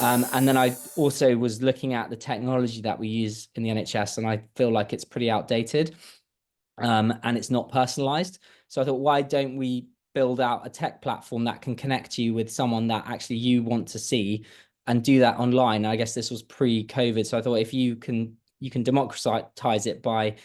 And then I also was looking at the technology that we use in the NHS, and I feel like it's pretty outdated, and it's not personalized. So I thought, why don't we build out a tech platform that can connect you with someone that actually you want to see, and do that online? I guess this was pre-COVID, so I thought if you can democratize it by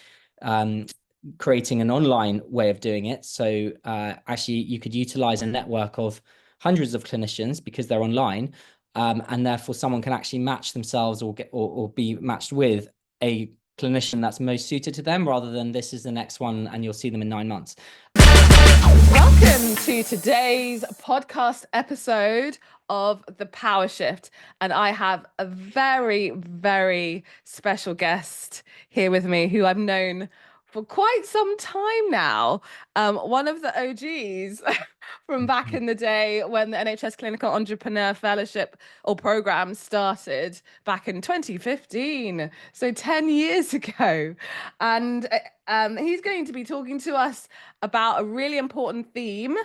creating an online way of doing it. So actually, you could utilize a network of hundreds of clinicians because they're online, and therefore someone can actually match themselves or be matched with a clinician that's most suited to them, rather than this is the next one and you'll see them in 9 months. Welcome to today's podcast episode of The Power Shift. And I have a very, very special guest here with me who I've known for quite some time now. One of the OGs from back in the day when the NHS Clinical Entrepreneur Fellowship or program started back in 2015. So 10 years ago. And he's going to be talking to us about a really important theme.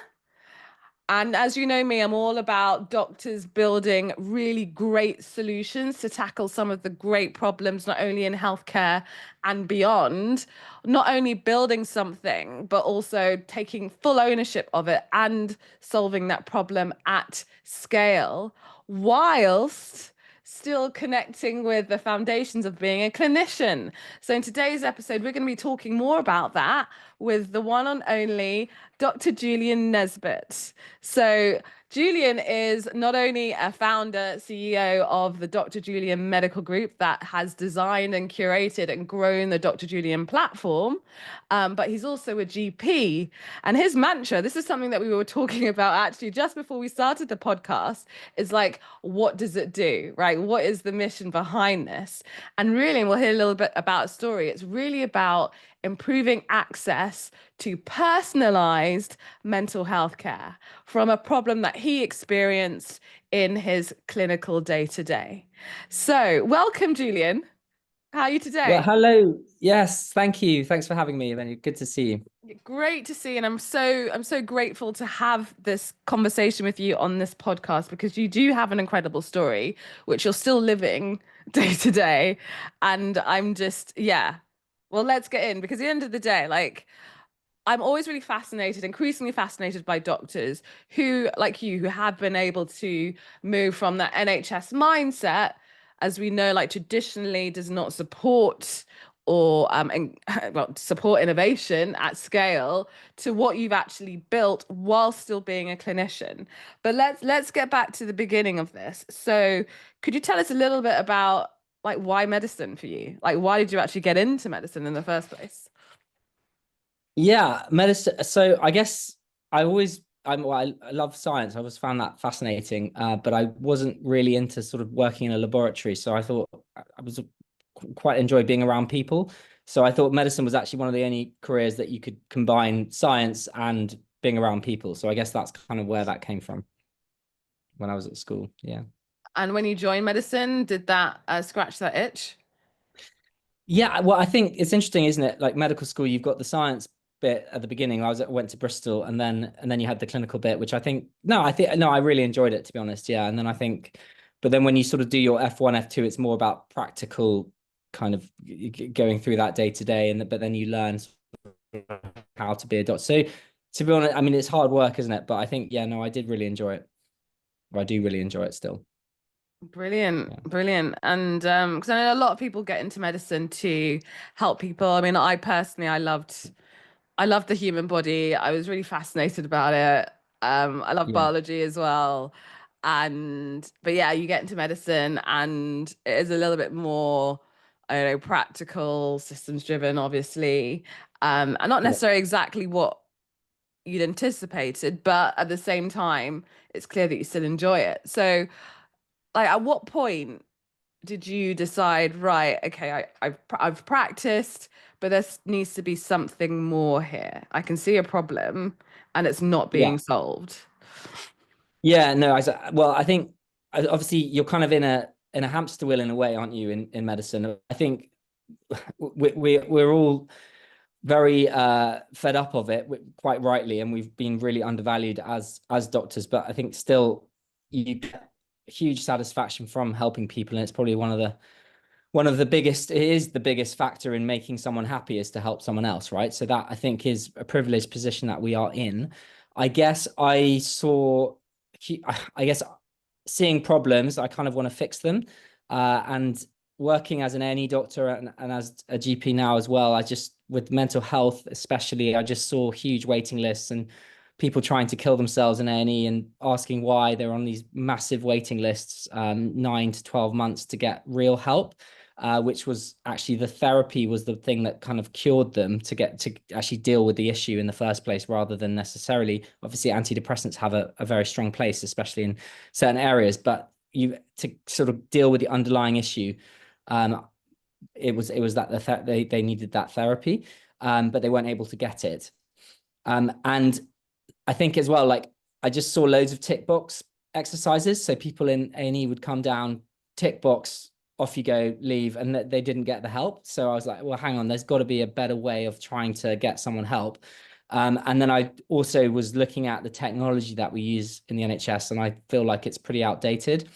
And as you know me, I'm all about doctors building really great solutions to tackle some of the great problems, not only in healthcare and beyond, not only building something, but also taking full ownership of it and solving that problem at scale, whilst still connecting with the foundations of being a clinician. So in today's episode, we're going to be talking more about that with the one and only Dr. Julian Nesbitt. So Julian is not only a founder, CEO of the Dr. Julian Medical Group that has designed and curated and grown the Dr. Julian platform, but he's also a GP. And his mantra, this is something that we were talking about actually just before we started the podcast, is like, what does it do, right? What is the mission behind this? And really, we'll hear a little bit about a story. It's really about improving access to personalized mental health care from a problem that he experienced in his clinical day-to-day. So welcome, Julian. How are you today? Well, hello. Yes, thank you. Thanks for having me, Evany. Good to see you. Great to see you. And I'm so grateful to have this conversation with you on this podcast, because you do have an incredible story, which you're still living day to day. And I'm just, yeah. Well, let's get in, because at the end of the day, like, I'm always really fascinated, increasingly fascinated by doctors who, like you, who have been able to move from that NHS mindset, as we know, like traditionally does not support or support innovation at scale, to what you've actually built while still being a clinician. But let's get back to the beginning of this. So could you tell us a little bit about, like, why medicine for you? Like, why did you actually get into medicine in the first place? Yeah, medicine. So I guess I love science. I always found that fascinating, but I wasn't really into sort of working in a laboratory. So I thought I was quite enjoy being around people. So I thought medicine was actually one of the only careers that you could combine science and being around people. So I guess that's kind of where that came from when I was at school. Yeah. And when you joined medicine, did that scratch that itch? Yeah, well, I think it's interesting, isn't it? Like medical school, you've got the science bit at the beginning. Went to Bristol, and then you had the clinical bit, which I really enjoyed it, to be honest. Yeah, and then I think, but then when you sort of do your F1, F2, it's more about practical kind of going through that day to day, but then you learn how to be a doctor. So to be honest, I mean, it's hard work, isn't it? But I think, yeah, no, I did really enjoy it. Or I do really enjoy it still. Brilliant, Yeah. brilliant. And because I know a lot of people get into medicine to help people. I mean, I personally, I loved the human body. I was really fascinated about it. I love Yeah. biology as well. But yeah, you get into medicine and it is a little bit more, I don't know, practical, systems driven, obviously. And not Yeah. necessarily exactly what you'd anticipated, but at the same time, it's clear that you still enjoy it. So, like, at what point did you decide, right, okay, I've practiced, but there needs to be something more here. I can see a problem and it's not Yeah. being solved. Yeah, no, well, I think obviously you're kind of in a hamster wheel in a way, aren't you, in medicine? I think we're all very fed up of it, quite rightly, and we've been really undervalued as doctors. But I think still you huge satisfaction from helping people, and it's probably one of the biggest, it is the biggest factor in making someone happy, is to help someone else, right? So that, I think, is a privileged position that we are in. I guess seeing problems, I kind of want to fix them. And working as an A&E doctor and as a GP now as well, with mental health especially, I just saw huge waiting lists and people trying to kill themselves in A&E and asking why they're on these massive waiting lists, 9 to 12 months to get real help. Which was actually, the therapy was the thing that kind of cured them to get to actually deal with the issue in the first place, rather than necessarily, obviously antidepressants have a very strong place, especially in certain areas, but to sort of deal with the underlying issue, it was that they needed that therapy, but they weren't able to get it. And I think as well, like, I just saw loads of tick box exercises. So people in A&E would come down, tick box, off you go, leave, and they didn't get the help. So I was like, well, hang on, there's got to be a better way of trying to get someone help. And then I also was looking at the technology that we use in the NHS, and I feel like it's pretty outdated,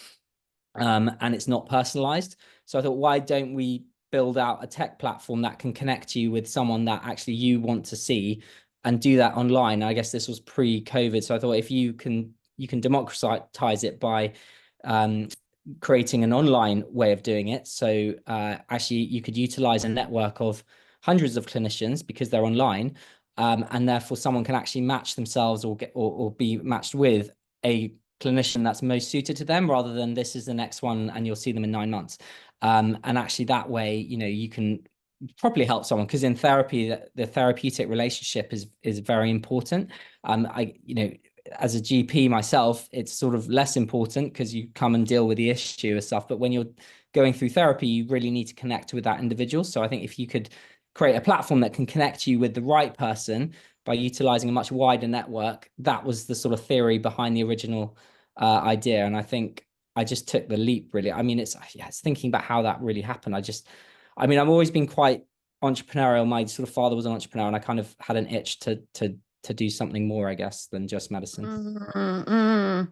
and it's not personalized. So I thought, why don't we build out a tech platform that can connect you with someone that actually you want to see, and do that online? I guess this was pre-COVID. So I thought, if you can democratize it by creating an online way of doing it. So actually, you could utilize a network of hundreds of clinicians because they're online, and therefore someone can actually match themselves or be matched with a clinician that's most suited to them, rather than this is the next one and you'll see them in 9 months. And actually, that way, you can properly help someone, because in therapy, the therapeutic relationship is very important. As a GP myself, it's sort of less important because you come and deal with the issue and stuff. But when you're going through therapy, you really need to connect with that individual. So I think if you could create a platform that can connect you with the right person by utilizing a much wider network, that was the sort of theory behind the original idea. And I think I just took the leap, really. I mean, it's thinking about how that really happened. I've always been quite entrepreneurial. My sort of father was an entrepreneur, and I kind of had an itch to do something more, I guess, than just medicine. Mm-hmm.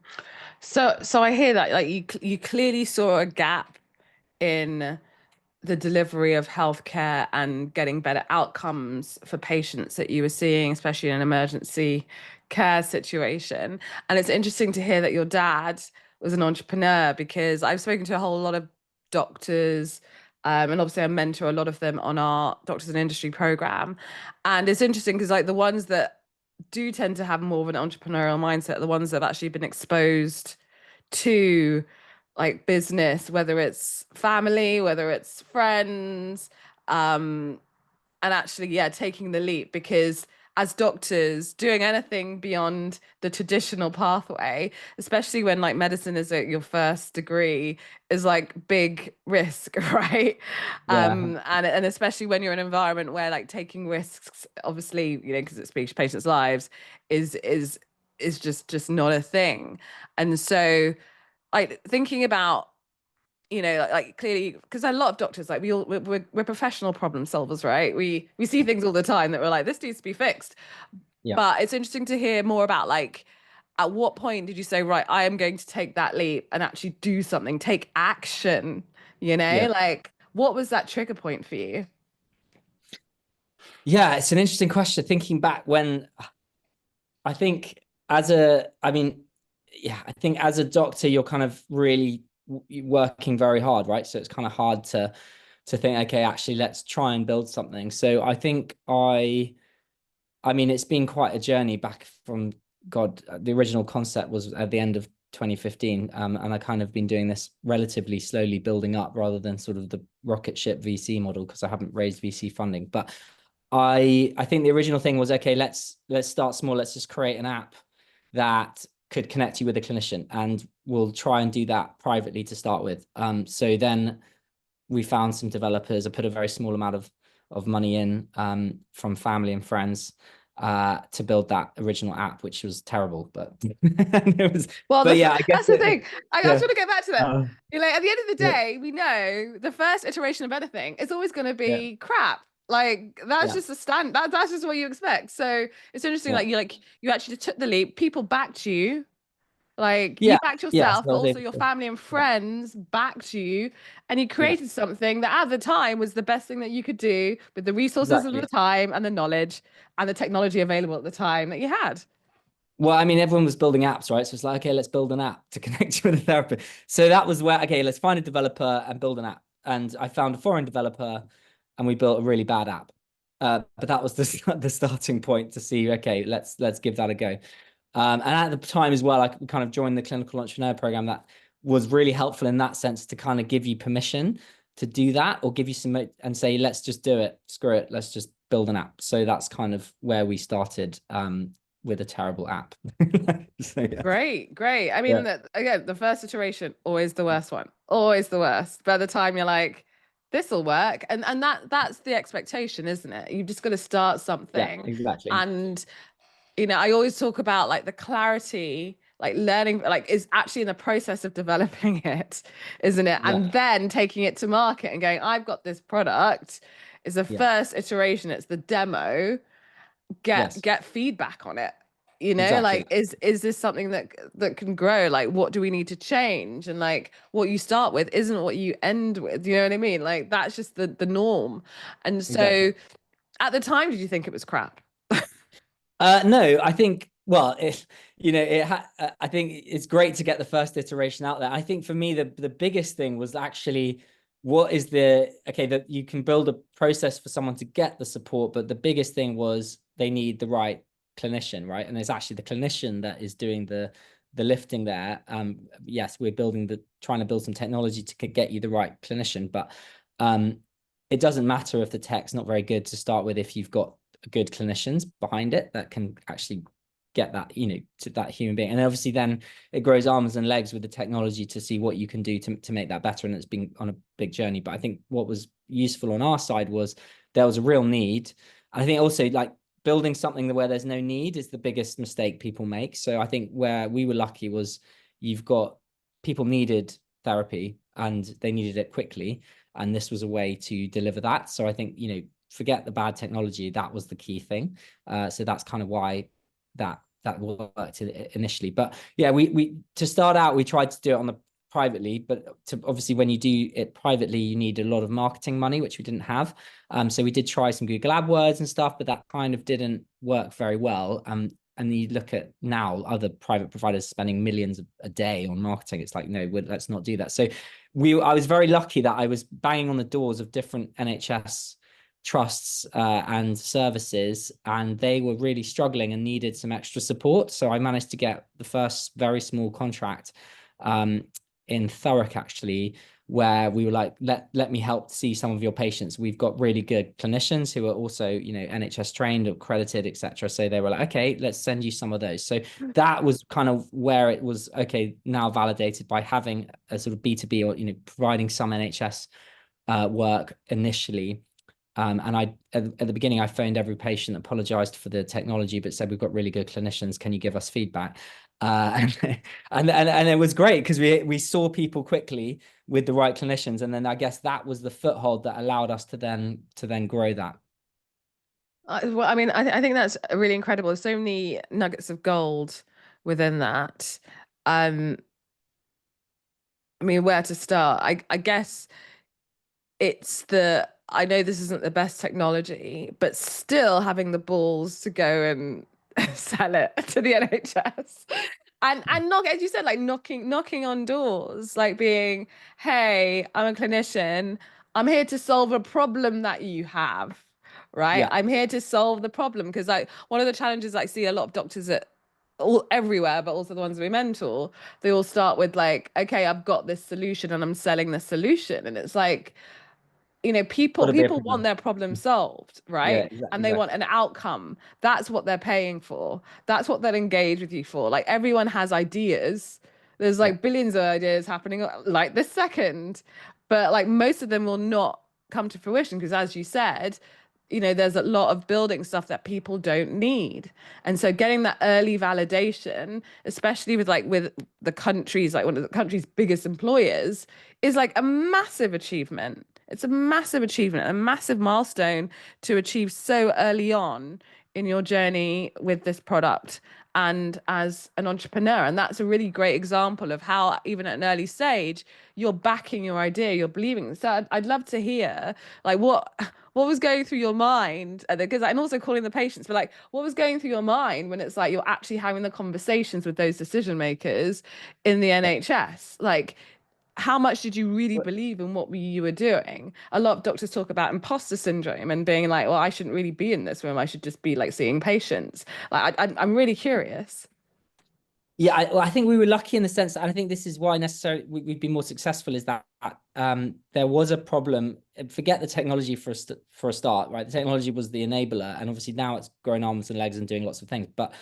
So I hear that, like, you clearly saw a gap in the delivery of healthcare and getting better outcomes for patients that you were seeing, especially in an emergency care situation. And it's interesting to hear that your dad was an entrepreneur, because I've spoken to a whole lot of doctors, and obviously I mentor a lot of them on our Doctors in Industry program. And it's interesting because, like, the ones that do tend to have more of an entrepreneurial mindset are the ones that have actually been exposed to, like, business, whether it's family, whether it's friends, and actually, yeah, taking the leap. Because as doctors, doing anything beyond the traditional pathway, especially when, like, medicine is at your first degree, is like big risk, right? Yeah. And especially when you're in an environment where, like, taking risks, obviously, because it speaks patients' lives, is just not a thing. And so, like, thinking about, like, clearly, because a lot of doctors, like, we're professional problem solvers, right? We see things all the time that we're like, this needs to be fixed. Yeah. But it's interesting to hear more about, like, at what point did you say, right, I am going to take that leap and actually do something, take action, Yeah. like, what was that trigger point for you? Yeah, it's an interesting question. Thinking back, when I think as a, I mean, yeah, I think as a doctor, you're kind of really working very hard, right? So it's kind of hard to think, okay, actually, let's try and build something. So I think it's been quite a journey back from, God, the original concept was at the end of 2015. And I kind of been doing this relatively slowly, building up, rather than sort of the rocket ship VC model, because I haven't raised VC funding. But I think the original thing was, okay, let's start small. Let's just create an app that could connect you with a clinician, and we'll try and do that privately to start with. So then we found some developers. I put a very small amount of money in, from family and friends, to build that original app, which was terrible, but it was. Well, But yeah, I guess that's the thing. I just yeah. want to get back to that. Like, at the end of the Yeah, day, we know the first iteration of anything is always going to yeah, be crap. Like, that's yeah, just a stand. That's just what you expect. So it's interesting. yeah, Like, you actually took the leap. People backed you. Like you Yeah. backed Yes, yourself, I but was also able your to. family and Yeah. friends backed you, and you Yeah. created something that at the time was the best thing that you could do with the resources of the Exactly. time and the knowledge and the technology available at the time that you had. Well, I mean, everyone was building apps, right? So it's like, okay, let's build an app to connect you with a therapist. So that was where, okay, let's find a developer and build an app. And I found a foreign developer, and we built a really bad app. But that was the starting point to see, okay, let's give that a go. And at the time as well, I kind of joined the clinical entrepreneur program that was really helpful in that sense to kind of give you permission to do that, or give you some and say, let's just do it. Screw it. Let's just build an app. So that's kind of where we started with a terrible app. So yeah. Great, great. I Yeah. mean, again, the first iteration, always the worst one, always the worst. By the time you're like, this will work. And that's the expectation, isn't it? You've just got to start Yeah, something. exactly. And I always talk about like the clarity, like learning, like is actually in the process of developing it, isn't it? And Exactly. then taking it to market and going, I've got this product is the Yeah. first iteration, it's the demo, get Yes, get feedback on it. exactly. Like is this something that can grow? Like what do we need to change? And like what you start with isn't what you end with. You know what I mean? Like that's just the norm. And Exactly. so at the time, did you think it was crap? No, I think, well, I think it's great to get the first iteration out there. I think for me, the biggest thing was actually what is okay, that you can build a process for someone to get the support, but the biggest thing was they need the right clinician, right? And it's actually the clinician that is doing the lifting there. Yes, we're trying to build some technology to get you the right clinician, but it doesn't matter if the tech's not very good to start with if you've got good clinicians behind it that can actually get that, to that human being. And obviously then it grows arms and legs with the technology to see what you can do to make that better. And it's been on a big journey. But I think what was useful on our side was there was a real need. And I think also like building something where there's no need is the biggest mistake people make. So I think where we were lucky was you've got people needed therapy and they needed it quickly. And this was a way to deliver that. So I think, forget the bad technology. That was the key thing. So that's kind of why that worked initially. But yeah, we to start out, we tried to do it on the privately, but obviously when you do it privately, you need a lot of marketing money, which we didn't have. So we did try some Google AdWords and stuff, but that kind of didn't work very well. And you look at now other private providers spending millions a day on marketing. It's like, no, let's not do that. So I was very lucky that I was banging on the doors of different NHS trusts and services, and they were really struggling and needed some extra support. So I managed to get the first very small contract in Thurrock, actually, where we were like, let me help see some of your patients. We've got really good clinicians who are also, NHS trained, accredited, etc. So they were like, okay, let's send you some of those. So that was kind of where it was, okay, now validated by having a sort of B2B, or, providing some NHS work initially. And at the beginning, I phoned every patient, apologized for the technology, but said, we've got really good clinicians. Can you give us feedback? And it was great because we saw people quickly with the right clinicians. And then I guess that was the foothold that allowed us to then grow that. Well, I mean, I think that's really incredible. There's so many nuggets of gold within that. Um, I mean, where to start? I guess it's I know this isn't the best technology, but still having the balls to go and sell it to the NHS. And knock, as you said, like knocking on doors, like being, hey, I'm a clinician. I'm here to solve a problem that you have, right? Yeah. I'm here to solve the problem because like one of the challenges I see a lot of doctors at all everywhere, but also the ones we mentor, they all start with like, okay, I've got this solution and I'm selling the solution. And it's like, Got to be a people want problem. their problem solved, Yeah, right? exactly. And they want an outcome. That's what they're paying for. That's what they'll engage with you for. Like everyone has ideas. There's Yeah. like billions of ideas happening like this second, but like most of them will not come to fruition because as you said, there's a lot of building stuff that people don't need. And so getting that early validation, especially with the countries, like one of the country's biggest employers, is like a massive achievement. It's a massive achievement, a massive milestone to achieve so early on in your journey with this product. and as an entrepreneur. And that's a really great example of how, even at an early stage, you're backing your idea, you're believing. So I'd love to hear like what was going through your mind, because and also calling the patients, but like what was going through your mind when it's like you're actually having the conversations with those decision makers in the NHS. Like, how much did you really believe in what you were doing? A lot of doctors talk about imposter syndrome and being like, well, I shouldn't really be in this room. I should just be like seeing patients. Like, I'm really curious. Yeah, I think we were lucky in the sense that, and I think this is why necessarily we've been more successful, is that there was a problem. Forget the technology for a start, right? The technology was the enabler, and obviously now it's growing arms and legs and doing lots of things. But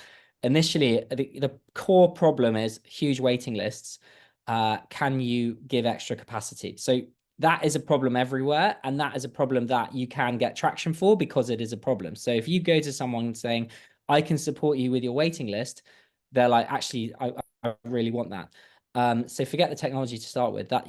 initially, the core problem is huge waiting lists. Can you give extra capacity? So that is a problem everywhere, and that is a problem that you can get traction for because it is a problem. So if you go to someone saying, "I can support you with your waiting list," they're like, actually, I really want that. So forget the technology to start with. That,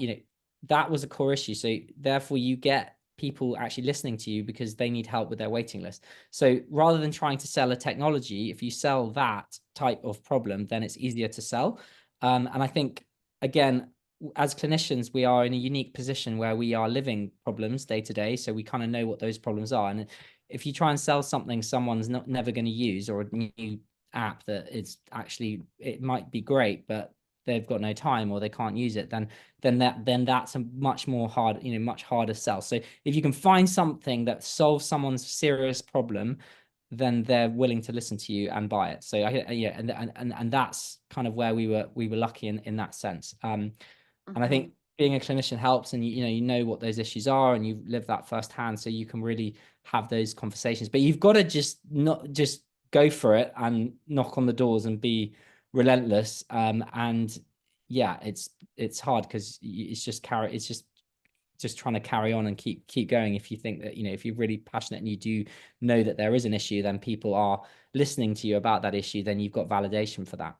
that was a core issue. So therefore you get people actually listening to you because they need help with their waiting list. So rather than trying to sell a technology, if you sell that type of problem, then it's easier to sell. And I think, again, as clinicians, we are in a unique position where we are living problems day to day. So we kind of know what those problems are. And if you try and sell something someone's never going to use, or a new app that it's actually, it might be great, but they've got no time or they can't use it, then that's a much more hard, much harder sell. So if you can find something that solves someone's serious problem, then they're willing to listen to you and buy it. So yeah, and that's kind of where we were lucky in that sense. And I think being a clinician helps, and you know what those issues are, and you live that firsthand, so you can really have those conversations. But you've got to not just go for it and knock on the doors and be relentless. And yeah, it's hard because it's just trying to carry on and keep going. If you think that, if you're really passionate and you do know that there is an issue, then people are listening to you about that issue, then you've got validation for that.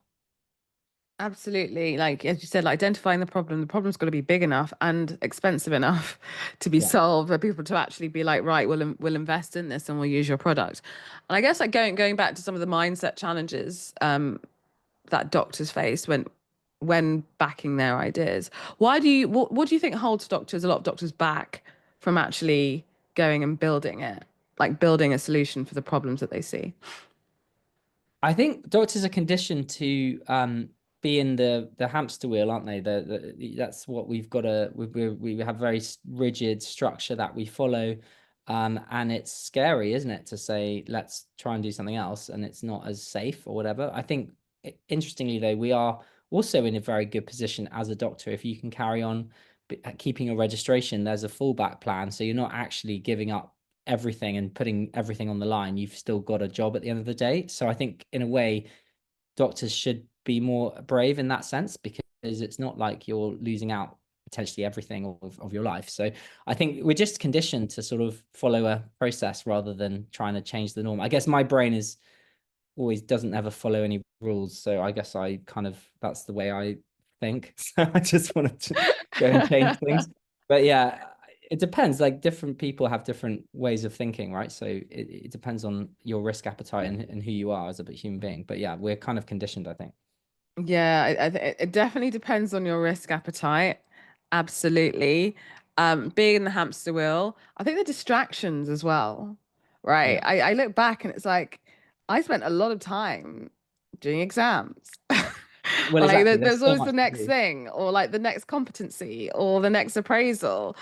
Absolutely. Like as you said, like identifying the problem's got to be big enough and expensive enough to be Yeah. solved for people to actually be like, right, we'll invest in this and we'll use your product. And I guess like going back to some of the mindset challenges that doctors face when backing their ideas. What do you think holds a lot of doctors back from actually going and building it, like building a solution for the problems that they see? I think doctors are conditioned to be in the hamster wheel, aren't they? That's what we've got to. We have very rigid structure that we follow, and it's scary, isn't it, to say let's try and do something else, and it's not as safe or whatever. I think, interestingly though, we are also in a very good position as a doctor. If you can carry on keeping a registration, there's a fallback plan, so you're not actually giving up everything and putting everything on the line. You've still got a job at the end of the day. So I think in a way, doctors should be more brave in that sense, because it's not like you're losing out potentially everything of your life. So I think we're just conditioned to sort of follow a process rather than trying to change the norm. I guess my brain is always doesn't ever follow any rules. So I guess I kind of, that's the way I think. So I just wanted to go and change things. But yeah, it depends. Like different people have different ways of thinking, right? So it depends on your risk appetite and who you are as a human being. But yeah, we're kind of conditioned, I think. Yeah, it definitely depends on your risk appetite. Absolutely. Being in the hamster wheel, I think the distractions as well, right? Yeah. I look back and it's like I spent a lot of time doing exams. Well, Like exactly. There's there's so always the much to next do. thing, or like the next competency, or the next appraisal,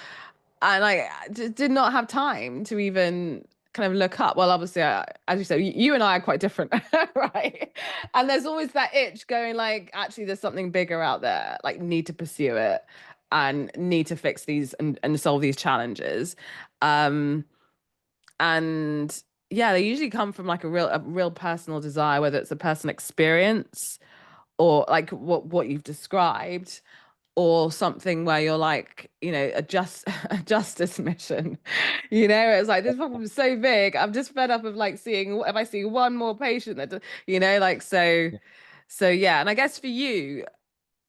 and I did not have time to even kind of look up. Well, obviously, as you said, you and I are quite different, right? And there's always that itch going like, actually, there's something bigger out there, like need to pursue it and need to fix these and solve these challenges. Um, and yeah, they usually come from like a real personal desire, whether it's a personal experience or like what you've described, or something where you're like, a justice mission. It's like this problem is so big. I'm just fed up of like seeing if I see one more patient like so yeah. And I guess for you,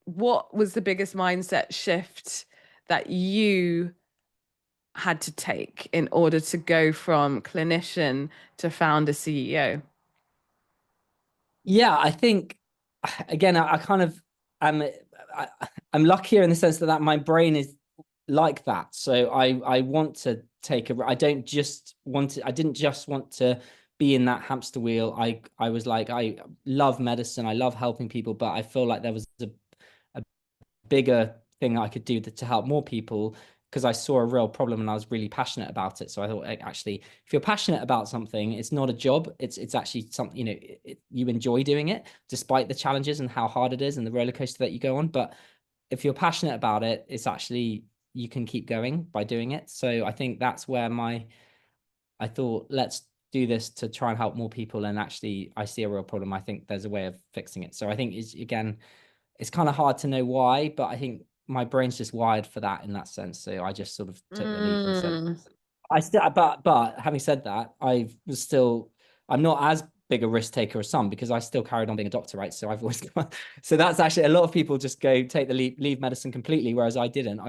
what was the biggest mindset shift that you had to take in order to go from clinician to founder CEO? Yeah, I think again, I kind of am I, I'm luckier in the sense that my brain is like that. So I want to take a I don't just want to I didn't just want to be in that hamster wheel. I was like, I love medicine, I love helping people, but I feel like there was a bigger thing I could do to help more people because I saw a real problem and I was really passionate about it. So I thought, actually, if you're passionate about something, it's not a job. It's actually something, you enjoy doing it despite the challenges and how hard it is and the roller coaster that you go on. But if you're passionate about it, it's actually, you can keep going by doing it. So I think that's where I thought, let's do this to try and help more people. And actually, I see a real problem. I think there's a way of fixing it. So I think it's kind of hard to know why, but I think my brain's just wired for that in that sense. So I just sort of took the leap and said, Mm. I still, but having said that, I'm not as big a risk taker as some because I still carried on being a doctor, right? So I've always, so that's actually a lot of people just go take the leap, leave medicine completely, whereas I didn't.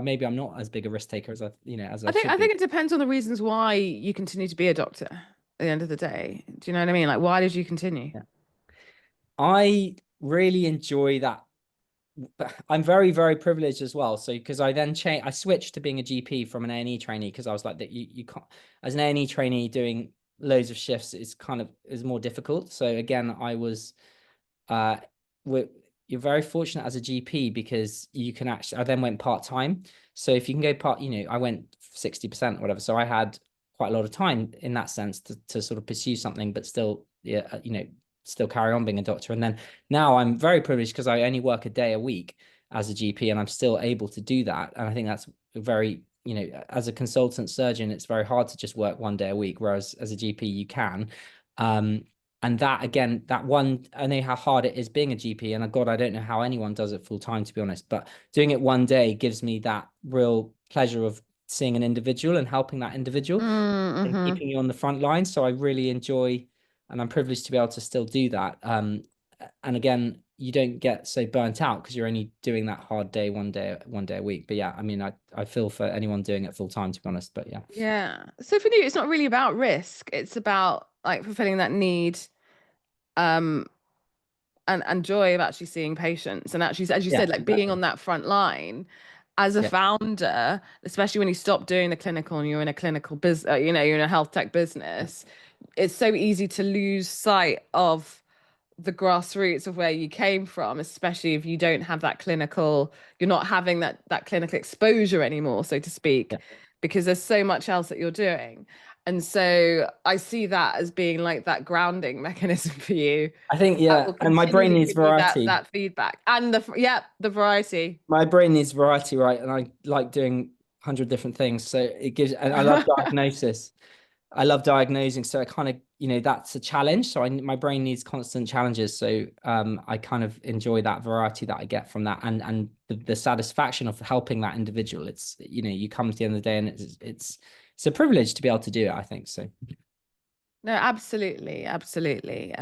Maybe I'm not as big a risk taker as I should I be. think it depends on the reasons why you continue to be a doctor at the end of the day. Do you know what I mean? Like, why did you continue? Yeah. I really enjoy that. I'm very, very privileged as well. So because I switched to being a GP from an A&E trainee because I was like that you can't, as an A&E trainee doing loads of shifts is more difficult. So again, uh we you're very fortunate as a GP because you can actually, I then went part-time. So if you can go I went 60% or whatever. So I had quite a lot of time in that sense to sort of pursue something, but still, yeah, still carry on being a doctor. And then now I'm very privileged because I only work a day a week as a GP and I'm still able to do that. And I think that's very, as a consultant surgeon, it's very hard to just work one day a week, whereas as a GP, you can. Um, and that again, I know how hard it is being a GP, and God, I don't know how anyone does it full time, to be honest. But doing it one day gives me that real pleasure of seeing an individual and helping that individual and Mm-hmm. keeping you on the front line. So I really enjoy, and I'm privileged to be able to still do that. And again, you don't get so burnt out because you're only doing that hard day one day a week. But yeah, I mean, I feel for anyone doing it full time, to be honest. But yeah, Yeah. So for you, it's not really about risk. It's about like fulfilling that need, um, and joy of actually seeing patients and actually, as you yeah, said, like being exactly. on that front line as a Yeah, founder, especially when you stop doing the clinical and you're in a clinical business, you're in a health tech business. It's so easy to lose sight of the grassroots of where you came from, especially if you don't have that clinical, you're not having that clinical exposure anymore, so to speak, yeah. because there's so much else that you're doing. And so I see that as being like that grounding mechanism for you I think that will yeah, and my brain continually needs give you that variety. that feedback and the variety. My brain needs variety, right? And I like doing 100 different things. So it gives, and I love diagnosis. I love diagnosing. So I kind of, that's a challenge. So my brain needs constant challenges. So I kind of enjoy that variety that I get from that and the satisfaction of helping that individual. It's, you come to the end of the day and it's a privilege to be able to do it, I think. So No, absolutely, absolutely.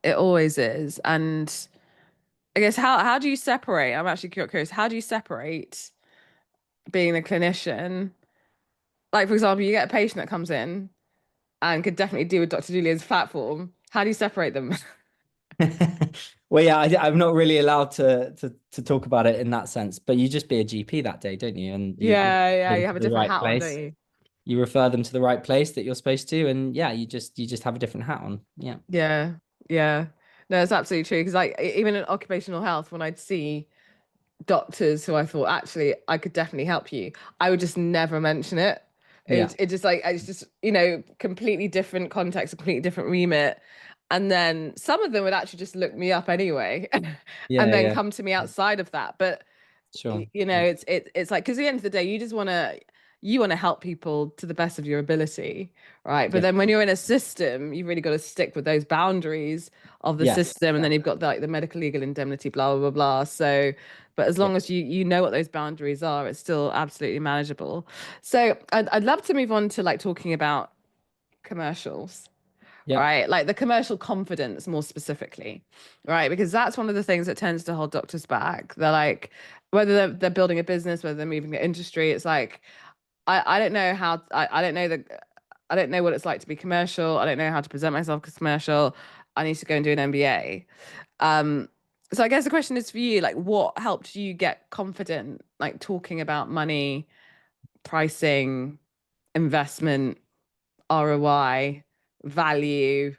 It always is. And I guess how do you separate? I'm actually curious. How do you separate being a clinician? Like, for example, you get a patient that comes in and could definitely do with Dr. Julian's platform. How do you separate them? well, yeah, I'm not really allowed to talk about it in that sense, but you just be a GP that day, don't you? And you Yeah, put yeah, them you to have a the different right hat on, don't place. you? You refer them to the right place that you're supposed to, and yeah, you just have a different hat on. Yeah, Yeah, yeah. No, it's absolutely true. Because like even in occupational health, when I'd see doctors who I thought actually I could definitely help you, I would just never mention it. yeah, It just like it's just completely different context, a completely different remit. And then some of them would actually just look me up anyway, and yeah, then yeah, come to me outside of that. But sure, yeah, it's like because at the end of the day, you want to help people to the best of your ability, right? But yeah, then when you're in a system, you've really got to stick with those boundaries of the yes, system, and then you've got the medical legal indemnity, blah blah blah blah. So, but as yeah, long as you know what those boundaries are, it's still absolutely manageable. So I'd love to move on to like talking about commercials, yeah, right? Like the commercial confidence more specifically, right? Because that's one of the things that tends to hold doctors back. They're like, whether they're building a business, whether they're moving the industry, it's like, I don't know how, I don't know what it's like to be commercial. I don't know how to present myself as commercial. I need to go and do an MBA. Um, so I guess the question is for you, like, what helped you get confident, like talking about money, pricing, investment, ROI, value?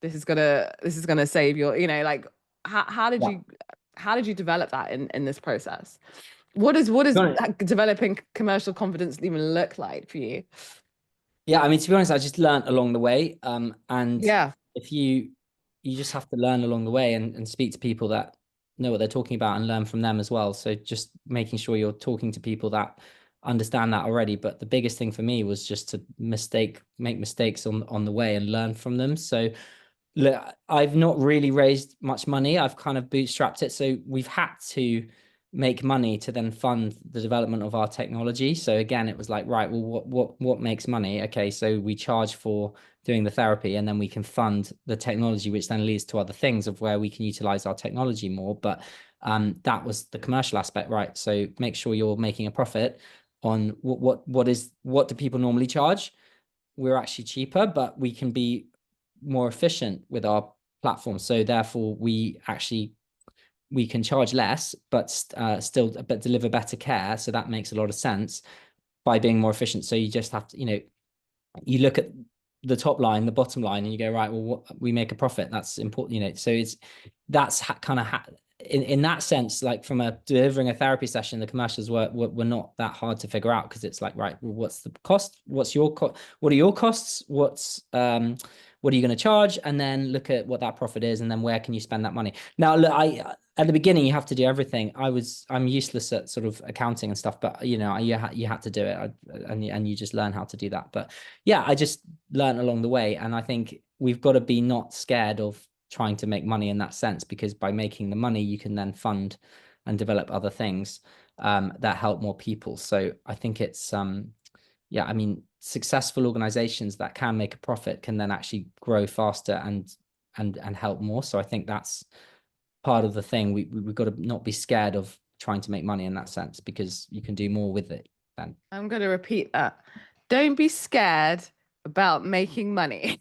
This is gonna save your, like, how did Yeah. you develop that in this process? What does developing commercial confidence even look like for you? Yeah, I mean, to be honest, I just learned along the way. And Yeah. if you just have to learn along the way and speak to people that know what they're talking about and learn from them as well. So just making sure you're talking to people that understand that already. But the biggest thing for me was just to make mistakes on the way and learn from them. So look, I've not really raised much money. I've kind of bootstrapped it. So we've had to make money to then fund the development of our technology. So again, it was like, right, well, what makes money? Okay, so we charge for doing the therapy, and then we can fund the technology, which then leads to other things of where we can utilize our technology more. But that was the commercial aspect, right? So make sure you're making a profit on what do people normally charge? We're actually cheaper, but we can be more efficient with our platform. So therefore, we can charge less, but still deliver better care. So that makes a lot of sense by being more efficient. So you just have to, you look at the top line, the bottom line, and you go, right, well, we make a profit. That's important, So that's kind of in that sense, like from delivering a therapy session, the commercials were not that hard to figure out, because it's like, right, well, what's the cost? What are your costs? What are you going to charge? And then look at what that profit is, and then where can you spend that money? Now, look, at the beginning you have to do everything. I'm useless at sort of accounting and stuff, but you had to do it, and you just learn how to do that. But yeah, I just learned along the way, and I think we've got to be not scared of trying to make money in that sense, because by making the money, you can then fund and develop other things that help more people. So I think it's yeah, I mean, successful organizations that can make a profit can then actually grow faster and help more. So I think that's part of the thing. We've got to not be scared of trying to make money in that sense, because you can do more with it then. I'm going to repeat that. Don't be scared about making money.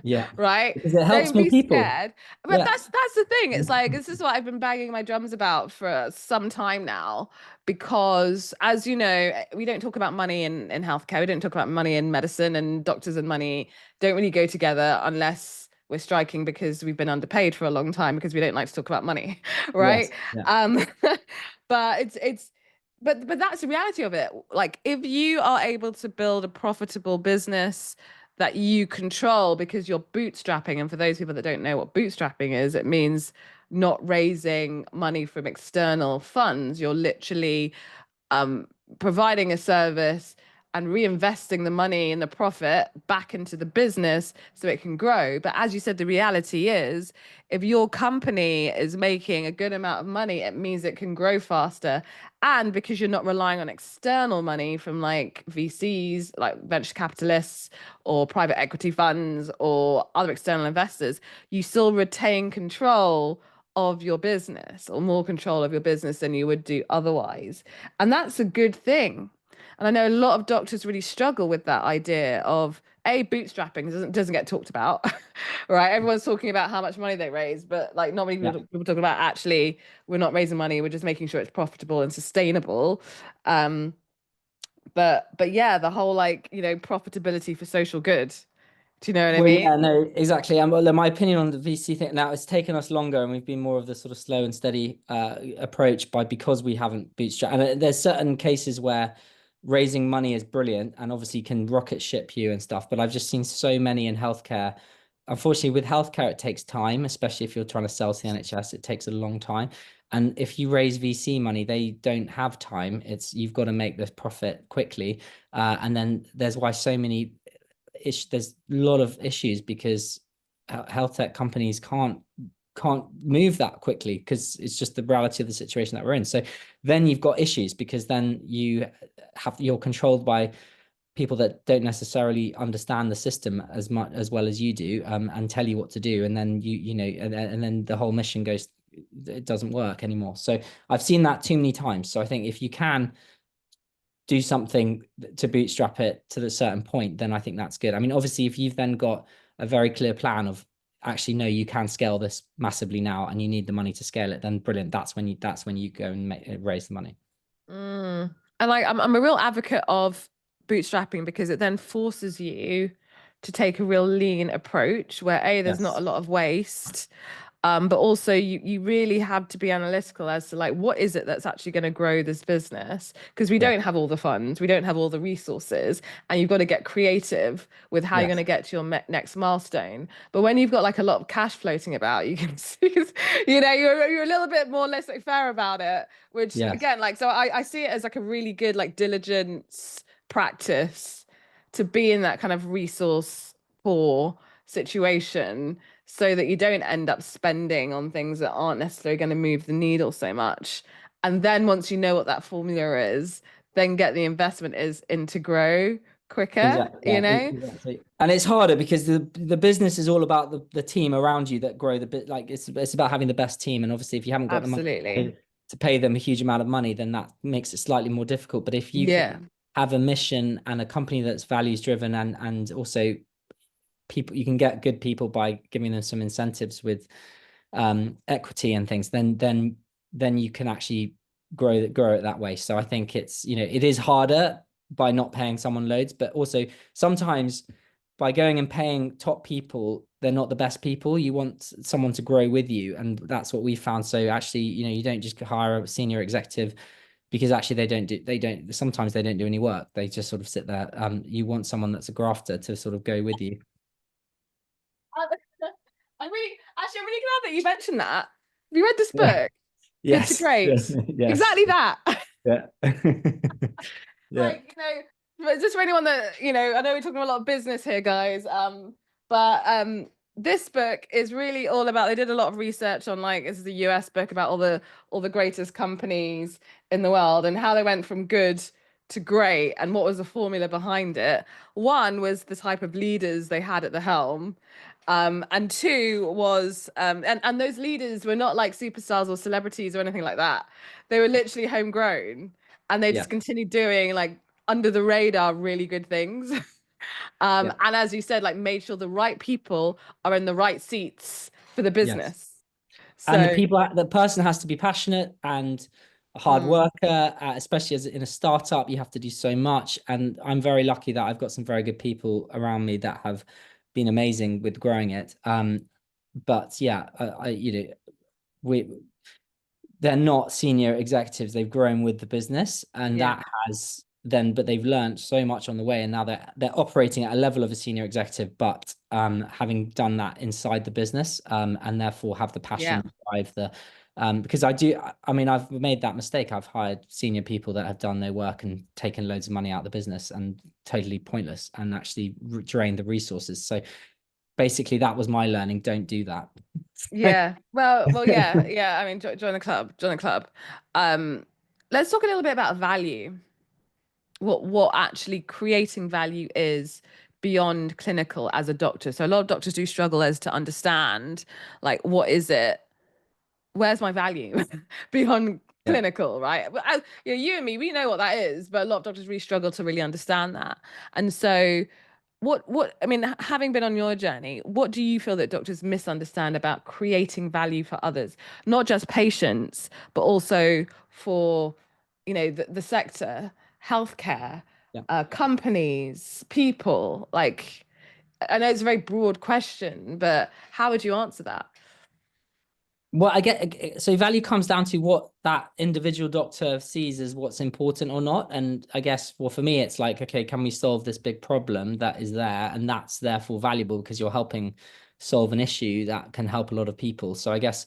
Yeah, Right? because it helps Don't more be people. scared. But Yeah. that's the thing. It's like, this is what I've been banging my drums about for some time now, because as you know, we don't talk about money in healthcare. We don't talk about money in medicine, and doctors and money don't really go together unless we're striking because we've been underpaid for a long time, because we don't like to talk about money, right? Yes. Yeah. Um, but but that's the reality of it. Like, if you are able to build a profitable business that you control because you're bootstrapping. And for those people that don't know what bootstrapping is, it means not raising money from external funds. You're literally um, providing a service and reinvesting the money and the profit back into the business so it can grow. But as you said, the reality is, if your company is making a good amount of money, it means it can grow faster. And because you're not relying on external money from like VCs, like venture capitalists or private equity funds or other external investors, you still retain control of your business, or more control of your business than you would do otherwise. And that's a good thing. And I know a lot of doctors really struggle with that idea of bootstrapping doesn't get talked about, right? Everyone's talking about how much money they raise, but like not many Yeah. people talk about, actually, we're not raising money, we're just making sure it's profitable and sustainable. Um, but yeah, the whole, like, profitability for social good. Do you know what I Well, mean? yeah, no, exactly. Well, my opinion on the VC thing now, it's taken us longer, and we've been more of the sort of slow and steady approach because we haven't bootstrapped. And there's certain cases where raising money is brilliant and obviously can rocket ship you and stuff. But I've just seen so many in healthcare. Unfortunately, with healthcare, it takes time, especially if you're trying to sell to the NHS. It takes a long time. And if you raise VC money, they don't have time. You've got to make this profit quickly. And then there's why so many there's a lot of issues, because health tech companies can't move that quickly, because it's just the reality of the situation that we're in. So then you've got issues, because then you're controlled by people that don't necessarily understand the system as much as well as you do, and tell you what to do, and then and then the whole mission goes, it doesn't work anymore. So I've seen that too many times. So I think if you can do something to bootstrap it to a certain point, then I think that's good. I mean, obviously, if you've then got a very clear plan of actually no, you can scale this massively now and you need the money to scale it, then brilliant, that's when you go and raise the money. And like I'm a real advocate of bootstrapping because it then forces you to take a real lean approach where there's not a Yes. lot of waste. But also you really have to be analytical as to like what is it that's actually going to grow this business, because we Yeah. don't have all the funds, we don't have all the resources, and you've got to get creative with how you're going Yes. to get to your next milestone. But when you've got like a lot of cash floating about, you can see, you're a little bit more laissez-faire about it, which Yes. again, like, so I see it as like a really good like diligence practice to be in that kind of resource poor situation so that you don't end up spending on things that aren't necessarily going to move the needle so much. And then once you know what that formula is, then get the investment is in to grow quicker, Exactly. Yeah, exactly. And it's harder because the business is all about the team around you that grow the bit. Like it's about having the best team. And obviously, if you haven't got the money Absolutely. to pay them a huge amount of money, then that makes it slightly more difficult. But if you Yeah. can have a mission and a company that's values driven, and also people, you can get good people by giving them some incentives with equity and things, then you can actually grow it that way. So I think it's, it is harder by not paying someone loads, but also sometimes by going and paying top people, they're not the best people. You want someone to grow with you, and that's what we found. So actually, you don't just hire a senior executive because actually sometimes they don't do any work. They just sort of sit there. You want someone that's a grafter to sort of go with you. I'm really glad that you mentioned that. Have you read this Yeah. book? Good to Yes. Great. Yes. Exactly that. Yeah. Yeah. Like, but just for anyone that, I know we're talking a lot of business here, guys. But this book is really all about, they did a lot of research on, like, this is a US book about all the greatest companies in the world and how they went from good to great and what was the formula behind it. One was the type of leaders they had at the helm. And two was and those leaders were not like superstars or celebrities or anything like that. They were literally homegrown and they Yeah. just continued doing like under the radar really good things. Yeah. And as you said, like made sure the right people are in the right seats for the Yes. business. And So the person has to be passionate and a hard mm, worker, especially as in a startup, you have to do so much. And I'm very lucky that I've got some very good people around me that have been amazing with growing it. But yeah, we they're not senior executives. They've grown with the business, and yeah, that has then, but they've learned so much on the way, and now they're operating at a level of a senior executive, but having done that inside the business, and therefore have the yeah, passion, drive the because I mean, I've made that mistake. I've hired senior people that have done no work and taken loads of money out of the business and totally pointless and actually drained the resources. So basically, that was my learning. Don't do that. yeah. Well, yeah, yeah. I mean, join the club, join the club. Um, let's talk a little bit about value. What actually creating value is beyond clinical as a doctor. So a lot of doctors do struggle as to understand like what is it, where's my value beyond Yeah. clinical, right? But you and me, we know what that is, but a lot of doctors really struggle to really understand that. And so what I mean, having been on your journey, what do you feel that doctors misunderstand about creating value for others, not just patients, but also for, the sector, healthcare, Yeah. companies, people? Like, I know it's a very broad question, but how would you answer that? Well, I get so value comes down to what that individual doctor sees as what's important or not. And I guess, well, for me, it's like, okay, can we solve this big problem that is there? And that's therefore valuable because you're helping solve an issue that can help a lot of people. So I guess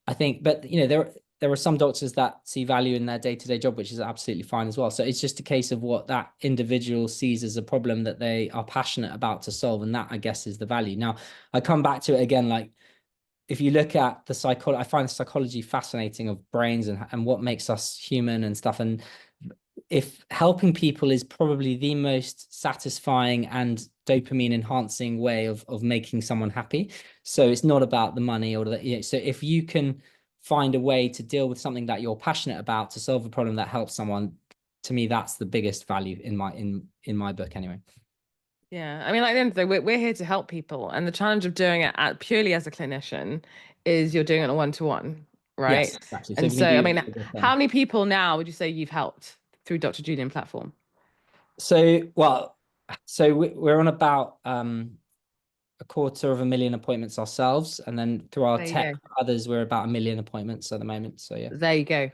I think, but there are some doctors that see value in their day-to-day job, which is absolutely fine as well. So it's just a case of what that individual sees as a problem that they are passionate about to solve. And that, I guess, is the value. Now, I come back to it again, like, if you look at the psychology, I find the psychology fascinating of brains and what makes us human and stuff. And if helping people is probably the most satisfying and dopamine enhancing way of making someone happy. So it's not about the money or so if you can find a way to deal with something that you're passionate about to solve a problem that helps someone, to me, that's the biggest value in my book anyway. Yeah, I mean, like, at the end of the day, we're here to help people, and the challenge of doing it purely as a clinician is you're doing it on a one-to-one, right? Yes, exactly. So And if you so, I do mean, a bigger how thing. many people now would you say you've helped through Dr. Julian platform? So, well, so we're on about 250,000 appointments ourselves, and then through our There you tech go. others, we're about 1 million appointments at the moment. So yeah. There you go.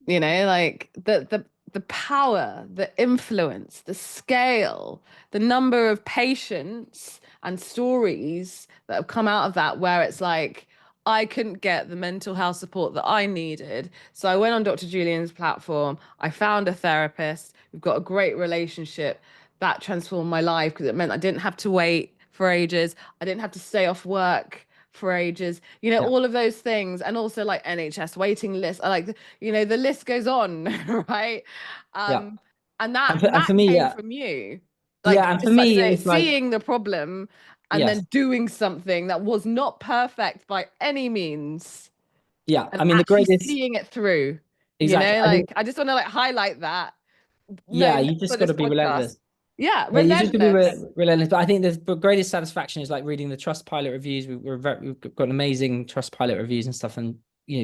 You know, like the power, the influence, the scale, the number of patients and stories that have come out of that, where it's like, I couldn't get the mental health support that I needed. So I went on Dr. Julian's platform. I found a therapist. We've got a great relationship. That transformed my life because it meant I didn't have to wait for ages. I didn't have to stay off work for ages. You know, Yeah. all of those things. And also like NHS waiting lists. I like, you know, the list goes on, right? Yeah. And And that for me, came yeah. from you. Yeah. Like, And for just like me, it say, was like, seeing the problem and yes. then doing something that was not perfect by any means Yeah. and I mean, the actually greatest, seeing it through. You exactly. know, I think, like, I just want to like highlight that. yeah, No, you for just got this to be podcast. relentless. Yeah, Yeah, you just got to be relentless. relentless. But I think the greatest satisfaction is like reading the Trustpilot reviews. We've got amazing Trustpilot reviews and stuff, and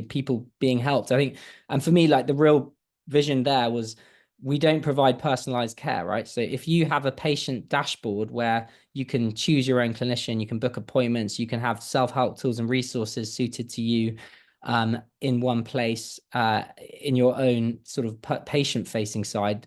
people being helped. I think, and for me, like the real vision there was we don't provide personalized care, right? So if you have a patient dashboard where you can choose your own clinician, you can book appointments, you can have self-help tools and resources suited to you in one place in your own sort of patient-facing side,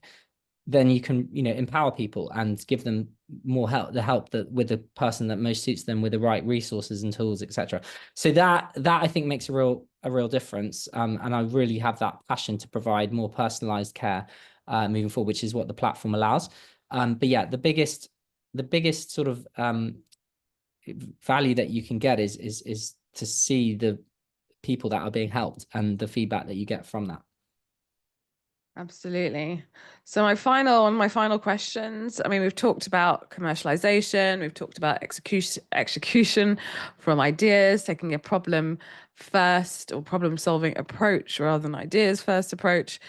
then you can empower people and give them more help, the help that with the person that most suits them with the right resources and tools, etc. So that I think makes a real difference, and I really have that passion to provide more personalized care moving forward, which is what the platform allows. But yeah, the biggest sort of value that you can get is to see the people that are being helped and the feedback that you get from that. Absolutely. So one of my final questions. I mean, we've talked about commercialization, we've talked about execution from ideas, taking a problem first or problem solving approach rather than ideas first approach.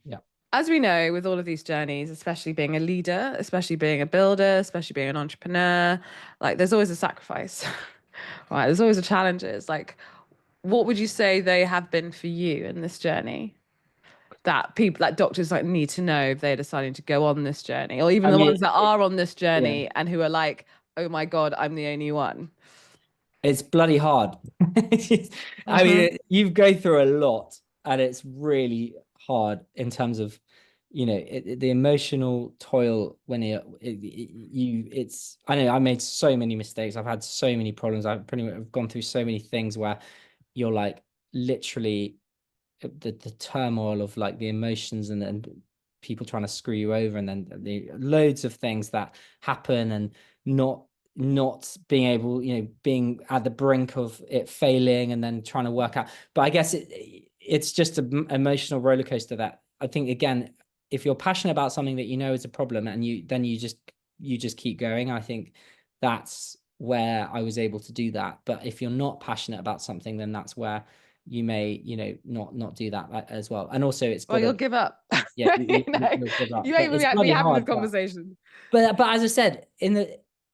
Yeah. As we know, with all of these journeys, especially being a leader, especially being a builder, especially being an entrepreneur, like there's always a sacrifice, right? There's always a challenges. Like, what would you say they have been for you in this journey? That people, like doctors, like need to know if they're deciding to go on this journey, or even I the mean, ones that are on this yeah. journey and who are like, oh my God, I'm the only one. It's bloody hard. I Mm-hmm. mean, you go through a lot, and it's really hard in terms of, the emotional toil when it's. I know I made so many mistakes. I've had so many problems. I've pretty much have gone through so many things where you're like literally the turmoil of like the emotions and people trying to screw you over, and then the loads of things that happen, and not being able, being at the brink of it failing and then trying to work out. But I guess it's just an emotional roller coaster that I think, again, if you're passionate about something that is a problem, and you just keep going. I think that's where I was able to do that. But if you're not passionate about something, then that's where you may not do that as well. And also it's Well, got you'll to, give up. yeah, You know, you'll give up, you but ain't it's be bloody having hard. this conversation. But as I said,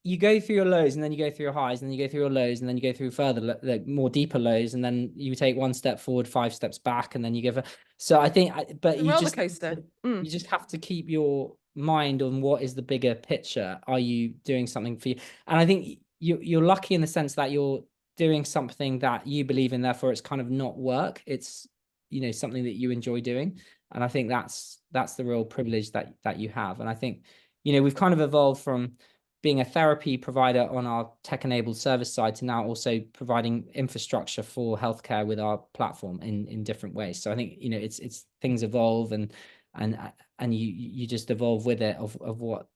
you go through your lows, and then you go through your highs, and then you go through your lows, and then you go through further, like more deeper lows, and then you take one step forward, 5 steps back, and then you give a. So I think, but The roller coaster. you just have to keep your mind on what is the bigger picture. Are you doing something for you? And I think you're lucky in the sense that you're doing something that you believe in, therefore it's kind of not work. It's something that you enjoy doing, and I think that's the real privilege that you have. And I think we've kind of evolved from being a therapy provider on our tech-enabled service side to now also providing infrastructure for healthcare with our platform in different ways. So I think it's things evolve, and and you just evolve with it, of what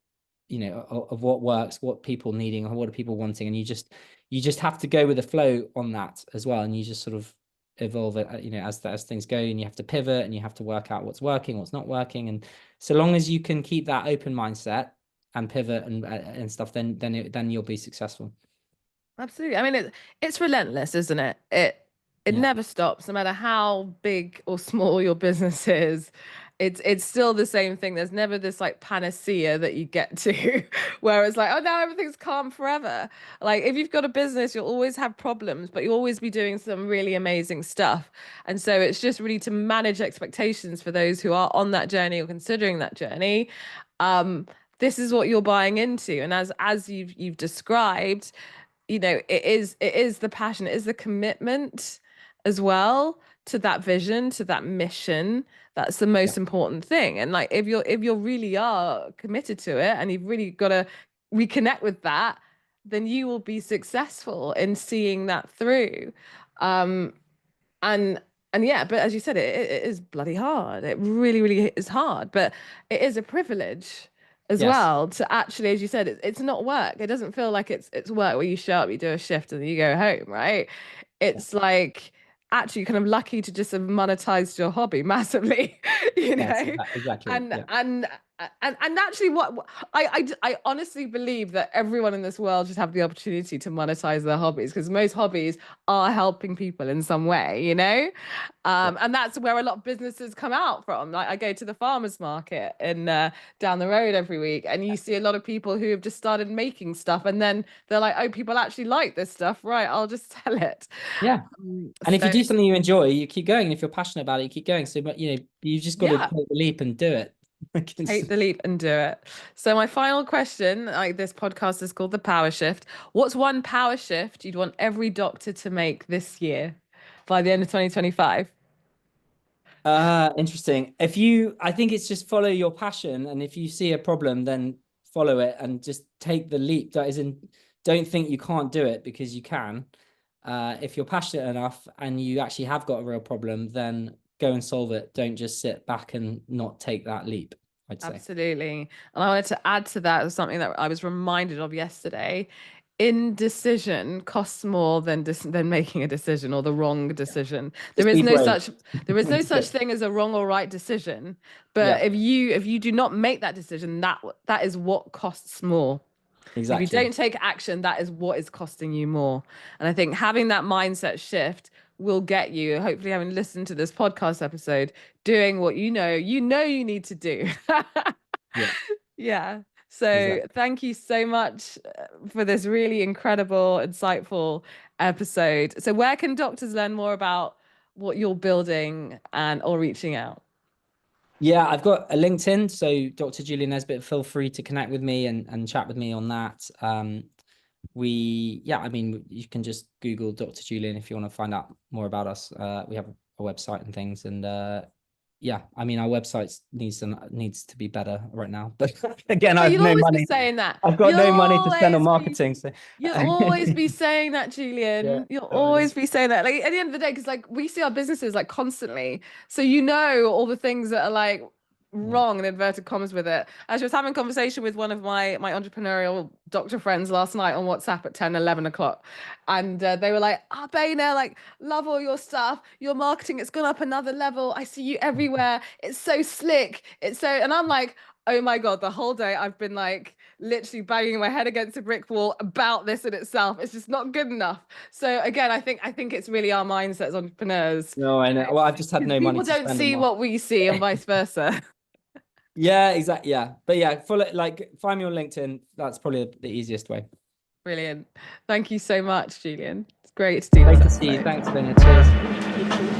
of what works, what people needing, or what are people wanting, and you just have to go with the flow on that as well, and you just sort of evolve it as things go, and you have to pivot, and you have to work out what's working, what's not working. And so long as you can keep that open mindset and pivot and stuff, then you'll be successful. Absolutely. I mean, it's relentless, isn't it? It Yeah. never stops, no matter how big or small your business is. it's still the same thing. There's never this like panacea that you get to where it's like, oh, now everything's calm forever. Like if you've got a business, you'll always have problems, but you'll always be doing some really amazing stuff. And so it's just really to manage expectations for those who are on that journey or considering that journey. Um, this is what you're buying into. And as you've described, it is the passion, it is the commitment as well to that vision, to that mission. That's the Yeah. most important thing. And like if you're really are committed to it and you've really got to reconnect with that, then you will be successful in seeing that through. Um, and and yeah, but as you said, it is bloody hard. It really, really is hard, but it is a privilege as Yes. well to actually, as you said, it's not work. It doesn't feel like it's work where you show up, you do a shift, and then you go home, right? Yeah. It's like actually kind of lucky to just have monetized your hobby massively, you Yes. know? Exactly. And Yeah. and actually I honestly believe that everyone in this world should have the opportunity to monetize their hobbies, because most hobbies are helping people in some way, you know? Yeah. And that's where a lot of businesses come out from. Like I go to the farmers market in down the road every week, and you see a lot of people who have just started making stuff, and then they're like, oh, people actually like this stuff, right? I'll just sell it. Yeah. And if you So do something you enjoy, you keep going. If you're passionate about it, you keep going. So, but you've just got to yeah, take the leap and do it. take the leap and do it. So my final question, like this podcast is called The Power Shift. What's one power shift you'd want every doctor to make this year by the end of 2025? Interesting. I think it's just follow your passion, and if you see a problem, then follow it and just take the leap. That is don't think you can't do it, because you can. If you're passionate enough and you actually have got a real problem, then go and solve it. Don't just sit back and not take that leap, I'd say. Absolutely. And I wanted to add to that something that I was reminded of yesterday. Indecision costs more than making a decision or the wrong decision. There Just is be no brave. such there is no That's such it. thing as a wrong or right decision. But Yeah, if you do not make that decision, that is what costs more. If you exactly. don't take action, that is what is costing you more. And I think having that mindset shift will get you, hopefully having listened to this podcast episode, doing what you need to do. Yeah, Yeah. So exactly. thank you so much for this really incredible, insightful episode. So where can doctors learn more about what you're building and or reaching out? Yeah, I've got a LinkedIn, so Dr. Julian Nesbitt. Feel free to connect with me and chat with me on that. I mean, you can just Google Dr. Julian if you want to find out more about us. We have a website and things, and yeah, I mean, our website needs to be better right now. But again, Oh, I have you'll no always be money. saying that. I've got You'll no money to spend on always be marketing. So You'll always be saying that, yeah, Julian. You'll so I always just be saying that. Like at the end of the day, because like we see our businesses like constantly. So you know all the things that are like yeah. wrong in inverted commas with it. As I was having a conversation with one of my entrepreneurial doctor friends last night on WhatsApp at 10, 11 o'clock. And they were like, ah, Baina, like, love all your stuff. Your marketing, it's gone up another level. I see you everywhere. It's so slick. And I'm like, oh my God, the whole day I've been like literally banging my head against a brick wall about this in itself. It's just not good enough. So again, I think it's really our mindset as entrepreneurs. No, I know. Well, I've just had Because no money people to don't spend on see marketing. what we see and vice versa. Yeah, exactly. Yeah, but yeah, follow, like, find me on LinkedIn. That's probably the easiest way. Brilliant. Thank you so much, Julian. It's great to do this Great to see you. episode. Thanks, Vinny. Cheers.